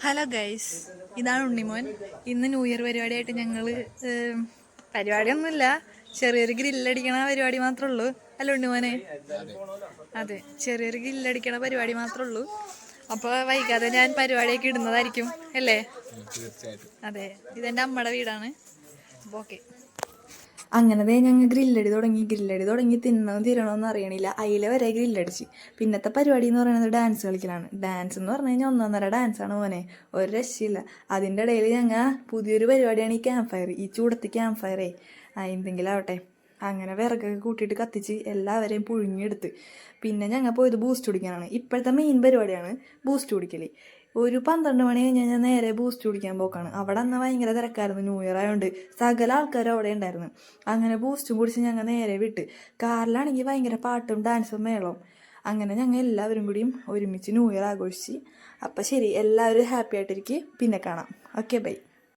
Hello guys, ഇതാണ് ഉണ്ണിമോൻ. ഇന്ന് new year പരിപാടിയായിട്ട് ഞങ്ങൾ പരിപാടിയൊന്നുമില്ല, ചെറിയൊരു ഗ്രില്ലടിക്കണ പരിപാടി മാത്രമേ ഉള്ളൂ. അല്ല ഉണ്ണിമോനെ? അതെ, ചെറിയൊരു ഗ്രില്ലടിക്കണ പരിപാടി മാത്രമേ ഉള്ളൂ. അപ്പോൾ വൈകാതെ ഞാൻ പരിപാടിയൊക്കെ ഇടുന്നതായിരിക്കും അല്ലേ? അതെ, ഇതെൻ്റെ അമ്മയുടെ വീടാണ്. അപ്പോൾ ഓക്കെ. അങ്ങനത്തെ ഞങ്ങൾ ഗ്രില്ലടി തുടങ്ങി തിന്നണം തീരണോന്ന് അറിയണില്ല. അയില വരെ ഗ്രില്ലടിച്ച്. പിന്നത്തെ പരിപാടി എന്ന് പറയുന്നത് ഡാൻസ് കളിക്കലാണ്. ഡാൻസ് എന്ന് പറഞ്ഞു കഴിഞ്ഞാൽ ഒന്നൊന്നര ഡാൻസാണ് മോനെ, ഒരു രക്ഷയില്ല. അതിൻ്റെ ഇടയിൽ ഞങ്ങൾ പുതിയൊരു പരിപാടിയാണ് ഈ ക്യാമ്പ് ഫയർ, ഈ ചൂടത്ത് ക്യാമ്പ് ഫയറേ. എന്തെങ്കിലും ആവട്ടെ, അങ്ങനെ വിറകൊക്കെ കൂട്ടിയിട്ട് കത്തിച്ച് എല്ലാവരെയും പുഴുങ്ങിയെടുത്ത്. പിന്നെ ഞങ്ങൾ പോയത് ബൂസ്റ്റ് കുടിക്കാനാണ്. ഇപ്പോഴത്തെ മെയിൻ പരിപാടിയാണ് ബൂസ്റ്റ് കുടിക്കൽ. ഒരു 12 മണി കഴിഞ്ഞ് കഴിഞ്ഞാൽ നേരെ ബൂസ്റ്റ് കുടിക്കാൻ പോക്കാണ്. അവിടെ അന്ന് ഭയങ്കര തിരക്കായിരുന്നു, ന്യൂ ഇയർ ആയതുകൊണ്ട് സകല ആൾക്കാരും അവിടെ ഉണ്ടായിരുന്നു. അങ്ങനെ ബൂസ്റ്റും കുടിച്ച് ഞങ്ങൾ നേരെ വിട്ട്. കാറിലാണെങ്കിൽ ഭയങ്കര പാട്ടും ഡാൻസും മേളവും. അങ്ങനെ ഞങ്ങൾ എല്ലാവരും കൂടിയും ഒരുമിച്ച് ന്യൂ ഇയർ ആഘോഷിച്ച്. അപ്പം ശരി, എല്ലാവരും ഹാപ്പി ആയിട്ടിരിക്കും. പിന്നെ കാണാം. Okay, by.